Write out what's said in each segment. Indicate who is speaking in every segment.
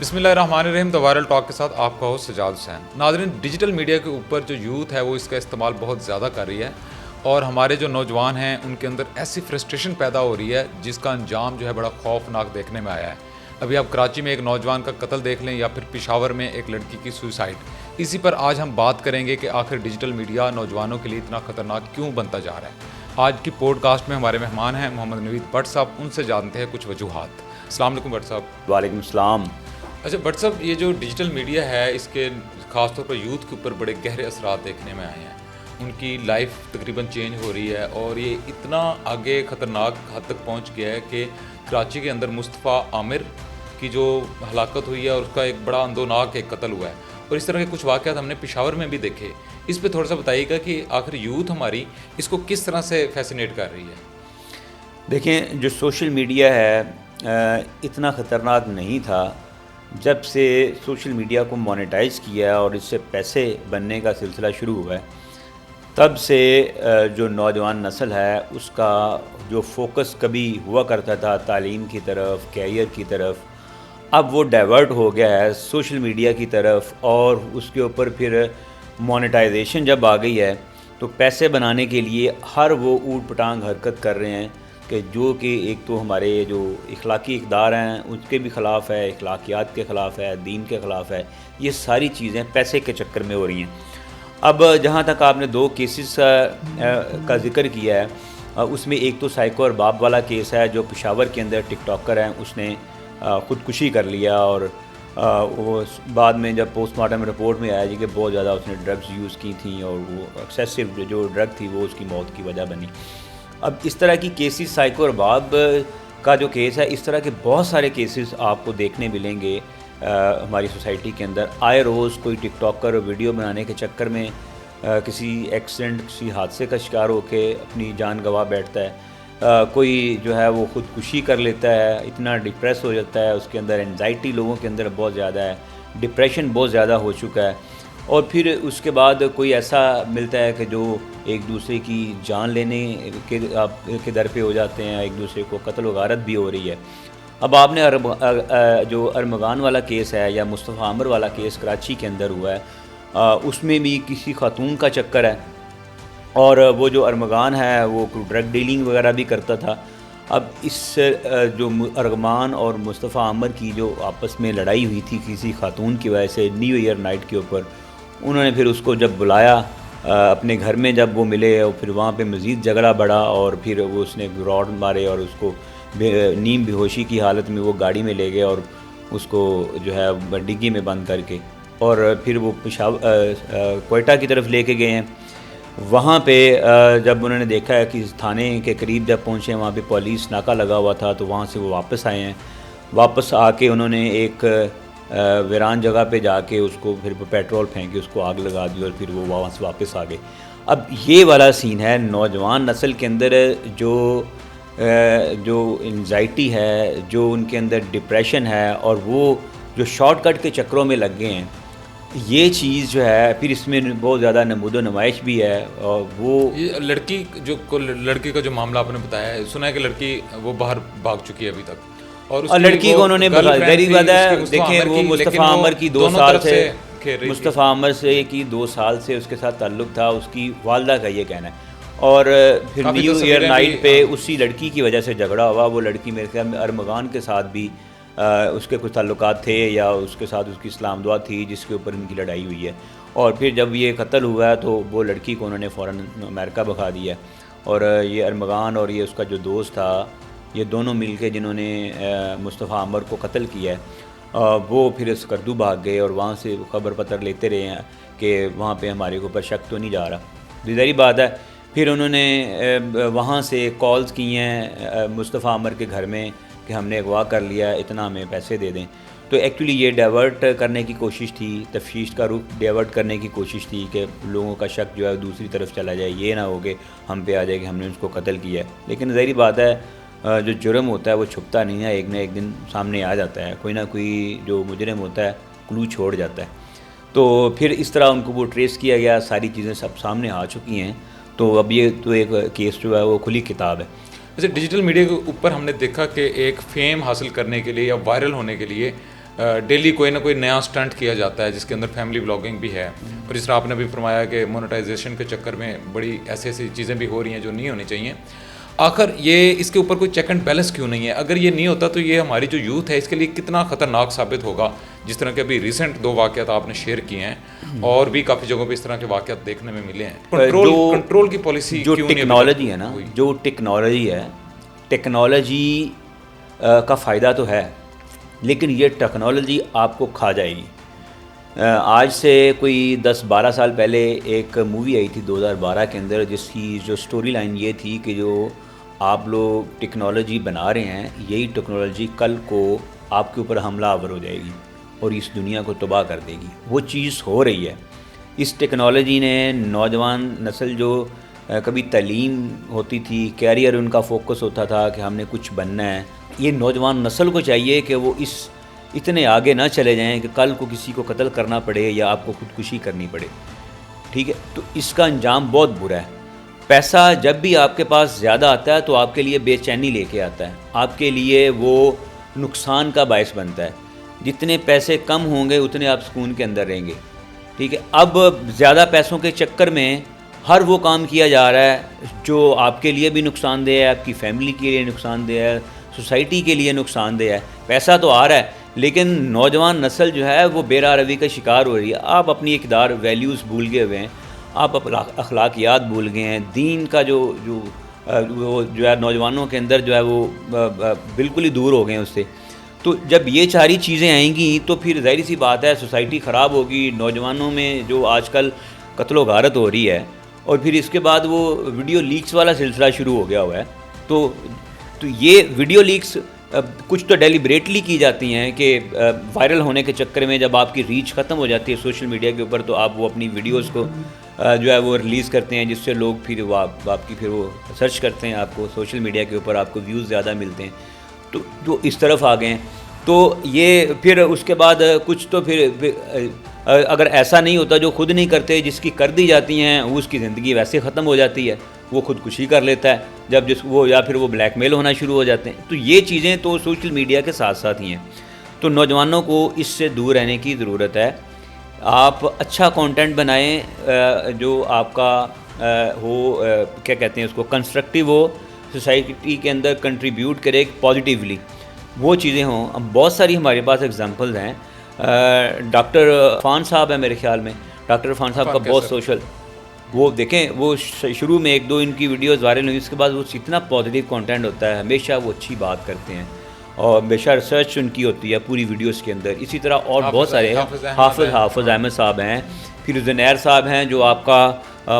Speaker 1: بسم اللہ الرحمن الرحیم. تو وائرل ٹاک کے ساتھ آپ کا ہوسٹ سجاد حسین. ناظرین, ڈیجیٹل میڈیا کے اوپر جو یوتھ ہے وہ اس کا استعمال بہت زیادہ کر رہی ہے اور ہمارے جو نوجوان ہیں ان کے اندر ایسی فرسٹریشن پیدا ہو رہی ہے جس کا انجام جو ہے بڑا خوفناک دیکھنے میں آیا ہے. ابھی آپ کراچی میں ایک نوجوان کا قتل دیکھ لیں یا پھر پشاور میں ایک لڑکی کی سوسائڈ. اسی پر آج ہم بات کریں گے کہ آخر ڈیجیٹل میڈیا نوجوانوں کے لیے اتنا خطرناک کیوں بنتا جا رہا ہے. آج کی پوڈ کاسٹ میں ہمارے مہمان ہیں محمد نوید بٹ صاحب. ان سے جانتے ہیں کچھ وجوہات. السلام علیکم بٹ صاحب.
Speaker 2: وعلیکم السلام.
Speaker 1: اچھا بٹ صاحب, یہ جو ڈیجیٹل میڈیا ہے اس کے خاص طور پر یوتھ کے اوپر بڑے گہرے اثرات دیکھنے میں آئے ہیں. ان کی لائف تقریباً چینج ہو رہی ہے اور یہ اتنا آگے خطرناک حد تک پہنچ گیا ہے کہ کراچی کے اندر مصطفیٰ عامر کی جو ہلاکت ہوئی ہے اور اس کا ایک بڑا اندوناک ایک قتل ہوا ہے, اور اس طرح کے کچھ واقعات ہم نے پشاور میں بھی دیکھے. اس پہ تھوڑا سا بتائیے گا کہ آخر یوتھ ہماری اس کو کس طرح سے فیسینیٹ کر رہی ہے.
Speaker 2: دیکھیں, جو سوشل میڈیا ہے اتنا خطرناک نہیں تھا. جب سے سوشل میڈیا کو مونیٹائز کیا اور اس سے پیسے بننے کا سلسلہ شروع ہوا ہے, تب سے جو نوجوان نسل ہے اس کا جو فوکس کبھی ہوا کرتا تھا تعلیم کی طرف, کیریئر کی طرف, اب وہ ڈائیورٹ ہو گیا ہے سوشل میڈیا کی طرف. اور اس کے اوپر پھر مونیٹائزیشن جب آ گئی ہے تو پیسے بنانے کے لیے ہر وہ اوٹ پٹانگ حرکت کر رہے ہیں کہ جو کہ ایک تو ہمارے جو اخلاقی اقدار ہیں اس کے بھی خلاف ہے, اخلاقیات کے خلاف ہے, دین کے خلاف ہے. یہ ساری چیزیں پیسے کے چکر میں ہو رہی ہیں. اب جہاں تک آپ نے 2 کیسز کا ذکر کیا ہے, اس میں ایک تو سائیکو اور باپ والا کیس ہے جو پشاور کے اندر ٹک ٹاکر ہیں, اس نے خودکشی کر لیا. اور وہ بعد میں جب پوسٹ مارٹم رپورٹ میں آیا جی کہ بہت زیادہ اس نے ڈرگز یوز کی تھیں اور وہ ایکسیسو جو ڈرگ تھی وہ اس کی موت کی وجہ بنی. اب اس طرح کی کیسز, سائیکو اور باب کا جو کیس ہے, اس طرح کے بہت سارے کیسز آپ کو دیکھنے ملیں گے ہماری سوسائٹی کے اندر. آئے روز کوئی ٹک ٹاکر ویڈیو بنانے کے چکر میں کسی ایکسیڈنٹ, کسی حادثے کا شکار ہو کے اپنی جان گنوا بیٹھتا ہے. کوئی جو ہے وہ خودکشی کر لیتا ہے, اتنا ڈپریس ہو جاتا ہے, اس کے اندر انزائٹی لوگوں کے اندر بہت زیادہ ہے, ڈپریشن بہت زیادہ ہو چکا ہے. اور پھر اس کے بعد کوئی ایسا ملتا ہے کہ جو ایک دوسرے کی جان لینے کے در پہ ہو جاتے ہیں, ایک دوسرے کو قتل و غارت بھی ہو رہی ہے. اب آپ نے جو ارمغان والا کیس ہے یا مصطفیٰ عامر والا کیس کراچی کے اندر ہوا ہے, اس میں بھی کسی خاتون کا چکر ہے. اور وہ جو ارمغان ہے وہ ڈرگ ڈیلنگ وغیرہ بھی کرتا تھا. اب اس جو ارغمان اور مصطفیٰ عامر کی جو آپس میں لڑائی ہوئی تھی کسی خاتون کی وجہ سے نیو ایئر نائٹ کے اوپر, انہوں نے پھر اس کو جب بلایا اپنے گھر میں, جب وہ ملے اور پھر وہاں پہ مزید جھگڑا بڑھا اور پھر وہ اس نے راڈ مارے اور اس کو نیم بے ہوشی کی حالت میں وہ گاڑی میں لے گئے اور اس کو جو ہے ڈگی میں بند کر کے, اور پھر وہ کوئٹہ کی طرف لے کے گئے ہیں. وہاں پہ جب انہوں نے دیکھا ہے کہ تھانے کے قریب جب پہنچے وہاں پہ پولیس ناکہ لگا ہوا تھا, تو وہاں سے وہ واپس آئے ہیں. واپس آ کے انہوں نے ایک ویران جگہ پہ جا کے اس کو پھر پیٹرول پھینک کے اس کو آگ لگا دی اور پھر وہ وہاں سے واپس آ گئے. اب یہ والا سین ہے نوجوان نسل کے اندر, جو انزائٹی ہے, جو ان کے اندر ڈپریشن ہے, اور وہ جو شارٹ کٹ کے چکروں میں لگ گئے ہیں. یہ چیز جو ہے پھر اس میں بہت زیادہ نمود و نمائش بھی ہے. اور وہ
Speaker 1: لڑکی کا جو معاملہ آپ نے بتایا ہے, سنا ہے کہ لڑکی وہ باہر بھاگ چکی ہے ابھی تک, اور
Speaker 2: لڑکی کو انہوں نے ظاہری بات ہے. دیکھیں, وہ مصطفیٰ عامر کی 2 سال سے مصطفیٰ عامر سے کی 2 سال سے اس کے ساتھ تعلق تھا, اس کی والدہ کا یہ کہنا ہے. اور پھر نیو ایئر نائٹ پہ اسی لڑکی کی وجہ سے جھگڑا ہوا. وہ لڑکی میرے خیال میں ارمغان کے ساتھ بھی اس کے کچھ تعلقات تھے یا اس کے ساتھ اس کی اسلام دعا تھی جس کے اوپر ان کی لڑائی ہوئی ہے. اور پھر جب یہ قتل ہوا ہے تو وہ لڑکی کو انہوں نے فوراً امریکہ بھگا دیا. اور یہ ارمغان اور یہ اس کا جو دوست تھا, یہ دونوں مل کے جنہوں نے مصطفیٰ عامر کو قتل کیا ہے, وہ پھر سکردو بھاگ گئے اور وہاں سے خبر پتر لیتے رہے ہیں کہ وہاں پہ ہمارے اوپر شک تو نہیں جا رہا. ظاہری بات ہے. پھر انہوں نے وہاں سے کالز کی ہیں مصطفیٰ عامر کے گھر میں کہ ہم نے اغوا کر لیا, اتنا ہمیں پیسے دے دیں. تو ایکچولی یہ ڈائیورٹ کرنے کی کوشش تھی, تفتیش کا رخ ڈائیورٹ کرنے کی کوشش تھی کہ لوگوں کا شک جو ہے دوسری طرف چلا جائے, یہ نہ ہو کہ ہم پہ آ جائے کہ ہم نے اس کو قتل کیا ہے. لیکن ظاہری بات ہے جو جرم ہوتا ہے وہ چھپتا نہیں ہے, ایک نہ ایک دن سامنے آ جاتا ہے. کوئی نہ کوئی جو مجرم ہوتا ہے کلو چھوڑ جاتا ہے. تو پھر اس طرح ان کو وہ ٹریس کیا گیا, ساری چیزیں سب سامنے آ چکی ہیں. تو اب یہ تو ایک کیس جو ہے وہ کھلی کتاب ہے.
Speaker 1: ویسے ڈیجیٹل میڈیا کے اوپر ہم نے دیکھا کہ ایک فیم حاصل کرنے کے لیے یا وائرل ہونے کے لیے ڈیلی کوئی نہ کوئی نیا اسٹنٹ کیا جاتا ہے جس کے اندر فیملی بلاگنگ بھی ہے, اور جس طرح آپ نے بھی فرمایا کہ مونیٹائزیشن کے چکر میں بڑی ایسی چیزیں بھی ہو رہی ہیں جو نہیں ہونی چاہیے. آخر یہ اس کے اوپر کوئی چیک اینڈ بیلنس کیوں نہیں ہے؟ اگر یہ نہیں ہوتا تو یہ ہماری جو یوتھ ہے اس کے لیے کتنا خطرناک ثابت ہوگا. جس طرح کے ابھی ریسنٹ 2 واقعات آپ نے شیئر کیے ہیں, اور بھی کافی جگہوں پہ اس طرح کے واقعات دیکھنے میں ملے ہیں. کنٹرول کی پالیسی
Speaker 2: جو ٹیکنالوجی ہے نا, جو ٹیکنالوجی ہے, ٹیکنالوجی کا فائدہ تو ہے, لیکن یہ ٹیکنالوجی آپ کو کھا جائے گی. آج سے کوئی 10-12 سال پہلے ایک مووی آئی تھی 2012 کے اندر, جس کی جو سٹوری لائن یہ تھی کہ جو آپ لوگ ٹیکنالوجی بنا رہے ہیں, یہی ٹیکنالوجی کل کو آپ کے اوپر حملہ آور ہو جائے گی اور اس دنیا کو تباہ کر دے گی. وہ چیز ہو رہی ہے. اس ٹیکنالوجی نے نوجوان نسل جو کبھی تعلیم ہوتی تھی, کیریئر ان کا فوکس ہوتا تھا کہ ہم نے کچھ بننا ہے, یہ نوجوان نسل کو چاہیے کہ وہ اتنے آگے نہ چلے جائیں کہ کل کو کسی کو قتل کرنا پڑے یا آپ کو خودکشی کرنی پڑے. ٹھیک ہے, تو اس کا انجام بہت برا ہے. پیسہ جب بھی آپ کے پاس زیادہ آتا ہے تو آپ کے لیے بے چینی لے کے آتا ہے, آپ کے لیے وہ نقصان کا باعث بنتا ہے. جتنے پیسے کم ہوں گے اتنے آپ سکون کے اندر رہیں گے. ٹھیک ہے, اب زیادہ پیسوں کے چکر میں ہر وہ کام کیا جا رہا ہے جو آپ کے لیے بھی نقصان دہ ہے, آپ کی فیملی کے لیے نقصان دہ ہے, سوسائٹی کے لیے نقصان دہ ہے. پیسہ تو آ رہا ہے لیکن نوجوان نسل جو ہے وہ بے راہ روی کا شکار ہو رہی ہے. آپ اپنی اقدار ویلیوز بھول گئے ہوئے ہیں, آپ اخلاقیات بھول گئے ہیں, دین کا جو ہے نوجوانوں کے اندر جو ہے وہ بالکل ہی دور ہو گئے ہیں اس سے. تو جب یہ ساری چیزیں آئیں گی تو پھر ظاہری سی بات ہے سوسائٹی خراب ہوگی. نوجوانوں میں جو آج کل قتل و غارت ہو رہی ہے, اور پھر اس کے بعد وہ ویڈیو لیکس والا سلسلہ شروع ہو گیا ہوا ہے. تو یہ ویڈیو لیکس کچھ تو ڈیلیبریٹلی کی جاتی ہیں کہ وائرل ہونے کے چکر میں جب آپ کی ریچ ختم ہو جاتی ہے سوشل میڈیا کے اوپر, تو آپ وہ اپنی ویڈیوز کو جو ہے وہ ریلیز کرتے ہیں, جس سے لوگ پھر وہ آپ کی پھر وہ سرچ کرتے ہیں, آپ کو سوشل میڈیا کے اوپر آپ کو ویوز زیادہ ملتے ہیں. تو جو اس طرف آ گئے ہیں, تو یہ پھر اس کے بعد کچھ تو پھر اگر ایسا نہیں ہوتا جو خود نہیں کرتے, جس کی کر دی جاتی ہیں اس کی زندگی ویسے ختم ہو جاتی ہے, وہ خودکشی کر لیتا ہے جب یا پھر وہ بلیک میل ہونا شروع ہو جاتے ہیں. تو یہ چیزیں تو سوشل میڈیا کے ساتھ ساتھ ہی ہیں. تو نوجوانوں کو اس سے دور رہنے کی ضرورت ہے. آپ اچھا کانٹینٹ بنائیں جو آپ کا ہو, کیا کہتے ہیں اس کو, کنسٹرکٹیو ہو, سوسائٹی کے اندر کنٹریبیوٹ کرے پازیٹیولی, وہ چیزیں ہوں. اب بہت ساری ہمارے پاس ایگزامپلز ہیں. ڈاکٹر عرفان صاحب ہیں میرے خیال میں, ڈاکٹر عرفان صاحب کا بہت سوشل, وہ دیکھیں وہ شروع میں 1-2 ان کی ویڈیوز وائرل ہوئی, اس کے بعد وہ اتنا پازیٹیو کانٹینٹ ہوتا ہے, ہمیشہ وہ اچھی بات کرتے ہیں اور ہمیشہ ریسرچ ان کی ہوتی ہے پوری ویڈیوز کے اندر. اسی طرح اور بہت سارے حافظ احمد صاحب ہیں, پھر زنیر صاحب ہیں جو آپ کا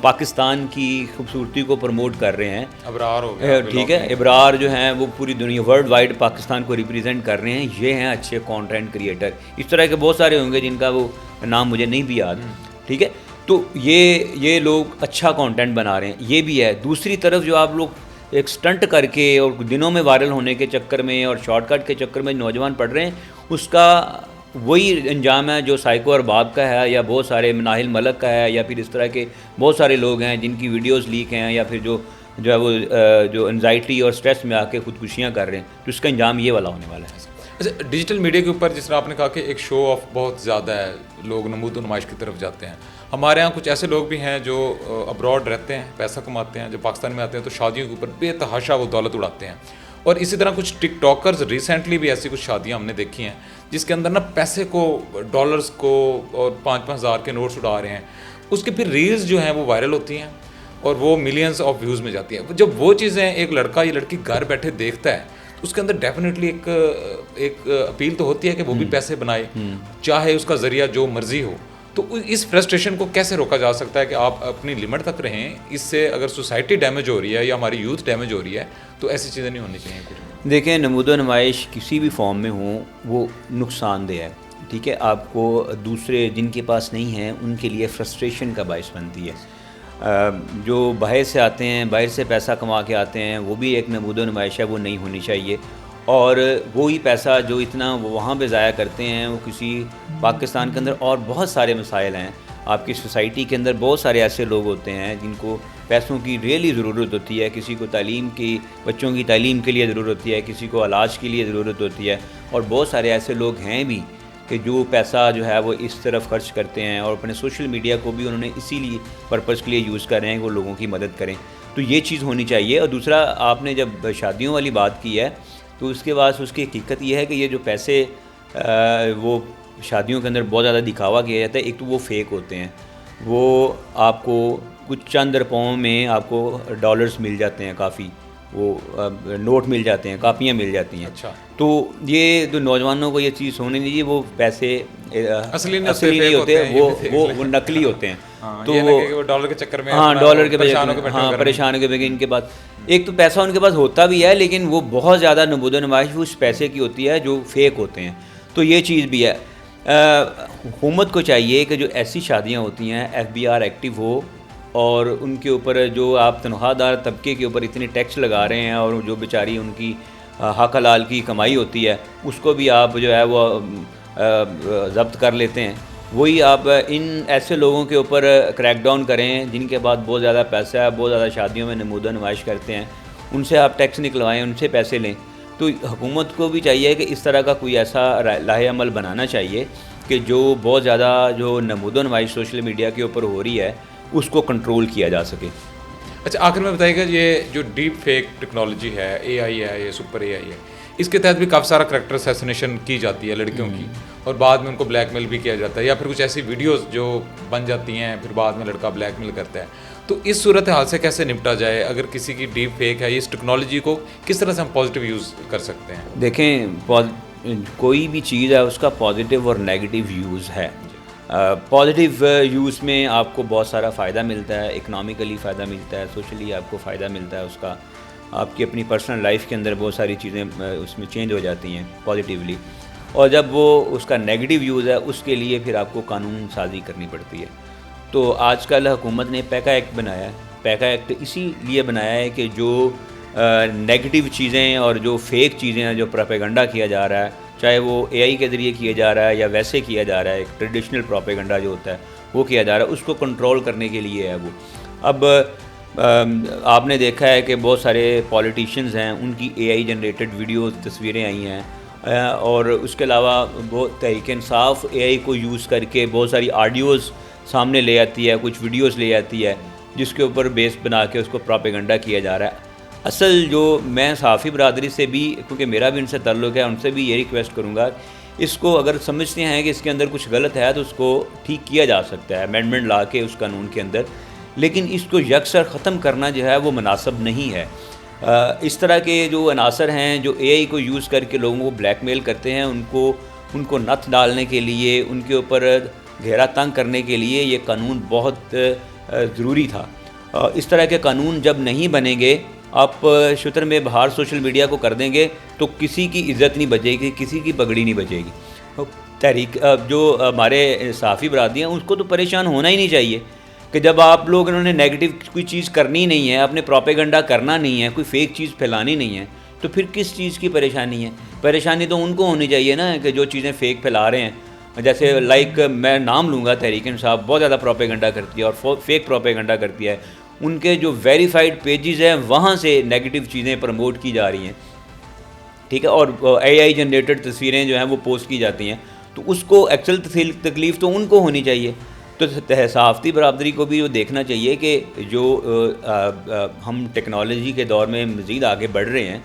Speaker 2: پاکستان کی خوبصورتی کو پروموٹ کر رہے ہیں.
Speaker 1: ابرار ہو گیا,
Speaker 2: ٹھیک ہے, ابرار جو ہیں وہ پوری دنیا ورلڈ وائڈ پاکستان کو ریپرزینٹ کر رہے ہیں. یہ ہیں اچھے کانٹینٹ کریٹر. اس طرح کے بہت سارے ہوں گے جن کا وہ نام مجھے نہیں بھی یاد. ٹھیک ہے, تو یہ لوگ اچھا کانٹینٹ بنا رہے ہیں, یہ بھی ہے. دوسری طرف جو آپ لوگ ایک سٹنٹ کر کے اور دنوں میں وائرل ہونے کے چکر میں اور شارٹ کٹ کے چکر میں نوجوان پڑھ رہے ہیں, اس کا وہی انجام ہے جو سائیکو ارباب کا ہے, یا بہت سارے مناہل ملک کا ہے, یا پھر اس طرح کے بہت سارے لوگ ہیں جن کی ویڈیوز لیک ہیں, یا پھر جو ہے وہ جو انزائٹی اور سٹریس میں آ کے خودکشیاں کر رہے ہیں. تو اس کا انجام یہ والا ہونے والا ہے.
Speaker 1: اچھا, ڈیجیٹل میڈیا کے اوپر جس طرح آپ نے کہا کہ ایک شو آف بہت زیادہ ہے, لوگ نمود و نمائش کی طرف جاتے ہیں. ہمارے ہاں کچھ ایسے لوگ بھی ہیں جو ابراڈ رہتے ہیں, پیسہ کماتے ہیں, جو پاکستان میں آتے ہیں تو شادیوں کے اوپر بے تحاشا وہ دولت اڑاتے ہیں. اور اسی طرح کچھ ٹک ٹاکرز ریسنٹلی بھی ایسی کچھ شادیاں ہم نے دیکھی ہیں جس کے اندر نا پیسے کو, ڈالرز کو اور 5-5 ہزار کے نوٹس اڑا رہے ہیں. اس کے پھر ریلز جو ہیں وہ وائرل ہوتی ہیں اور وہ ملینز آف ویوز میں جاتی ہیں. جب وہ چیزیں ایک لڑکا یا لڑکی گھر بیٹھے دیکھتا ہے تو اس کے اندر ڈیفینیٹلی ایک اپیل تو ہوتی ہے کہ وہ بھی پیسے بنائے, چاہے اس کا ذریعہ جو مرضی ہو. تو اس فرسٹریشن کو کیسے روکا جا سکتا ہے کہ آپ اپنی لمٹ تک رہیں؟ اس سے اگر سوسائٹی ڈیمیج ہو رہی ہے یا ہماری یوتھ ڈیمیج ہو رہی ہے تو ایسی چیزیں نہیں ہونی چاہیے.
Speaker 2: دیکھیں, نمود و نمائش کسی بھی فارم میں ہوں وہ نقصان دہ ہے. ٹھیک ہے, آپ کو دوسرے جن کے پاس نہیں ہیں ان کے لیے فرسٹریشن کا باعث بنتی ہے. جو باہر سے آتے ہیں, باہر سے پیسہ کما کے آتے ہیں, وہ بھی ایک نمود و نمائش ہے, وہ نہیں ہونی چاہیے. اور وہی پیسہ جو اتنا وہ وہاں پہ ضائع کرتے ہیں وہ کسی پاکستان کے اندر اور بہت سارے مسائل ہیں. آپ کی سوسائٹی کے اندر بہت سارے ایسے لوگ ہوتے ہیں جن کو پیسوں کی ریئلی ضرورت ہوتی ہے. کسی کو تعلیم کی, بچوں کی تعلیم کے لیے ضرورت ہوتی ہے, کسی کو علاج کے لیے ضرورت ہوتی ہے, اور بہت سارے ایسے لوگ ہیں بھی کہ جو پیسہ جو ہے وہ اس طرف خرچ کرتے ہیں اور اپنے سوشل میڈیا کو بھی انہوں نے اسی لیے پرپز کے لیے یوز کر رہے ہیں کہ وہ لوگوں کی مدد کریں. تو یہ چیز ہونی چاہیے. اور دوسرا آپ نے جب شادیوں والی بات کی ہے تو اس کے بعد اس کی حقیقت یہ ہے کہ یہ جو پیسے وہ شادیوں کے اندر بہت زیادہ دکھاوا کیا جاتا ہے. ایک تو وہ فیک ہوتے ہیں, وہ آپ کو کچھ چند روپوں میں آپ کو ڈالرز مل جاتے ہیں, کافی وہ نوٹ مل جاتے ہیں, کاپیاں مل جاتی ہیں.
Speaker 1: اچھا,
Speaker 2: تو یہ جو نوجوانوں کو یہ چیز ہونے دیجیے, وہ پیسے
Speaker 1: اصلی
Speaker 2: نہیں ہوتے, وہ نقلی ہوتے ہیں.
Speaker 1: تو وہ ڈالر کے چکر میں
Speaker 2: ڈالر کے پریشان ہو کے بغیر ان کے پاس ایک تو پیسہ ان کے پاس ہوتا بھی ہے, لیکن وہ بہت زیادہ نمود و نمائش اس پیسے کی ہوتی ہے جو فیک ہوتے ہیں. تو یہ چیز بھی ہے. حکومت کو چاہیے کہ جو ایسی شادیاں ہوتی ہیں FBR ایکٹیو ہو, اور ان کے اوپر جو آپ تنخواہ دار طبقے کے اوپر اتنے ٹیکس لگا رہے ہیں اور جو بیچاری ان کی حق حلال کی کمائی ہوتی ہے اس کو بھی آپ جو ہے وہ ضبط کر لیتے ہیں. وہی آپ ان ایسے لوگوں کے اوپر کریک ڈاؤن کریں جن کے پاس بہت زیادہ پیسہ ہے, بہت زیادہ شادیوں میں نمود و نمائش کرتے ہیں, ان سے آپ ٹیکس نکلوائیں, ان سے پیسے لیں. تو حکومت کو بھی چاہیے کہ اس طرح کا کوئی ایسا لاہ عمل بنانا چاہیے کہ جو بہت زیادہ جو نمود و نمائش سوشل میڈیا کے اوپر ہو رہی ہے اس کو کنٹرول کیا جا سکے.
Speaker 1: اچھا, آخر میں بتائیے گا یہ جو ڈیپ فیک ٹیکنالوجی ہے, AI ہے, یہ سپر AI ہے, اس کے تحت بھی کافی سارا کریکٹر اسیسنیشن کی جاتی ہے لڑکیوں کی, اور بعد میں ان کو بلیک میل بھی کیا جاتا ہے, یا پھر کچھ ایسی ویڈیوز جو بن جاتی ہیں پھر بعد میں لڑکا بلیک میل کرتا ہے. تو اس صورت حال سے کیسے نپٹا جائے؟ اگر کسی کی ڈیپ فیک ہے, اس ٹیکنالوجی کو کس طرح سے ہم پازیٹیو یوز کر سکتے ہیں؟
Speaker 2: دیکھیں, کوئی بھی چیز ہے اس کا پازیٹیو اور نیگیٹیو یوز ہے. پازیٹیو یوز میں آپ کو بہت سارا فائدہ ملتا ہے, اکنامکلی فائدہ ملتا ہے, سوشلی آپ کو فائدہ ملتا ہے اس کا, آپ کی اپنی پرسنل لائف کے اندر بہت ساری چیزیں اس میں چینج ہو جاتی ہیں پازیٹیولی. اور جب وہ اس کا نیگیٹو یوز ہے اس کے لیے پھر آپ کو قانون سازی کرنی پڑتی ہے. تو آج کل حکومت نے پیکا ایکٹ بنایا ہے. پیکا ایکٹ اسی لیے بنایا ہے کہ جو نیگیٹو چیزیں اور جو فیک چیزیں ہیں جو پروپیگنڈا کیا جا رہا ہے, چاہے وہ AI کے ذریعے کیا جا رہا ہے یا ویسے کیا جا رہا ہے, ایک ٹریڈیشنل پروپیگنڈا جو ہوتا ہے وہ کیا جا رہا ہے, اس کو کنٹرول کرنے کے لیے ہے وہ. اب آپ نے دیکھا ہے کہ بہت سارے پولیٹیشینز ہیں, ان کی AI جنریٹڈ ویڈیوز تصویریں آئی ہیں, اور اس کے علاوہ وہ تحریک انصاف AI کو یوز کر کے بہت ساری آڈیوز سامنے لے آتی ہے, کچھ ویڈیوز لے آتی ہے جس کے اوپر بیس بنا کے اس کو پروپیگنڈا کیا جا رہا ہے. اصل جو میں صحافی برادری سے بھی, کیونکہ میرا بھی ان سے تعلق ہے, ان سے بھی یہ ریکویسٹ کروں گا, اس کو اگر سمجھتے ہیں کہ اس کے اندر کچھ غلط ہے تو اس کو ٹھیک کیا جا سکتا ہے امینڈمنٹ لا کے اس قانون کے اندر, لیکن اس کو یکسر ختم کرنا جو ہے وہ مناسب نہیں ہے. اس طرح کے جو عناصر ہیں جو AI کو یوز کر کے لوگوں کو بلیک میل کرتے ہیں, ان کو نتھ ڈالنے کے لیے, ان کے اوپر گھیرا تنگ کرنے کے لیے یہ قانون بہت ضروری تھا. اس طرح کے قانون جب نہیں بنیں گے, آپ شتر میں بہار سوشل میڈیا کو کر دیں گے تو کسی کی عزت نہیں بچے گی, کسی کی پگڑی نہیں بچے گی. تحریک جو ہمارے صحافی برادری ہیں اس کو تو پریشان ہونا ہی نہیں چاہیے کہ جب آپ لوگ انہوں نے نیگیٹو کوئی چیز کرنی نہیں ہے, اپنے پروپیگنڈا کرنا نہیں ہے, کوئی فیک چیز پھیلانی نہیں ہے, تو پھر کس چیز کی پریشانی ہے؟ پریشانی تو ان کو ہونی چاہیے نا کہ جو چیزیں فیک پھیلا رہے ہیں. جیسے میں نام لوں گا, تحریک انصاف بہت زیادہ پروپیگنڈا کرتی ہے اور فیک پروپیگنڈا کرتی ہے. ان کے جو ویریفائڈ پیجز ہیں وہاں سے نیگیٹو چیزیں پروموٹ کی جا رہی ہیں, ٹھیک ہے, اور AI جنریٹڈ تصویریں جو ہیں وہ پوسٹ کی جاتی ہیں. تو اس کو ایکچوئل تکلیف تو ان کو ہونی چاہیے. تو صحافتی برادری کو بھی دیکھنا چاہیے کہ جو ہم ٹیکنالوجی کے دور میں مزید آگے بڑھ رہے ہیں,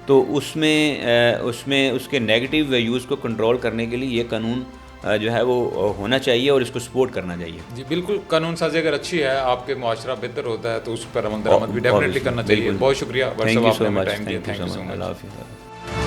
Speaker 2: تو اس میں اس کے نیگیٹو یوز کو کنٹرول کرنے کے لیے یہ قانون جو ہے وہ ہونا چاہیے اور اس کو سپورٹ کرنا چاہیے.
Speaker 1: جی بالکل, قانون سازی اگر اچھی ہے, آپ کے معاشرہ بہتر ہوتا ہے تو اس پر عمل درآمد بھی ڈیفینیٹلی کرنا چاہیے. بہت شکریہ.
Speaker 2: تھینک یو سو مچ. اللہ حافظ.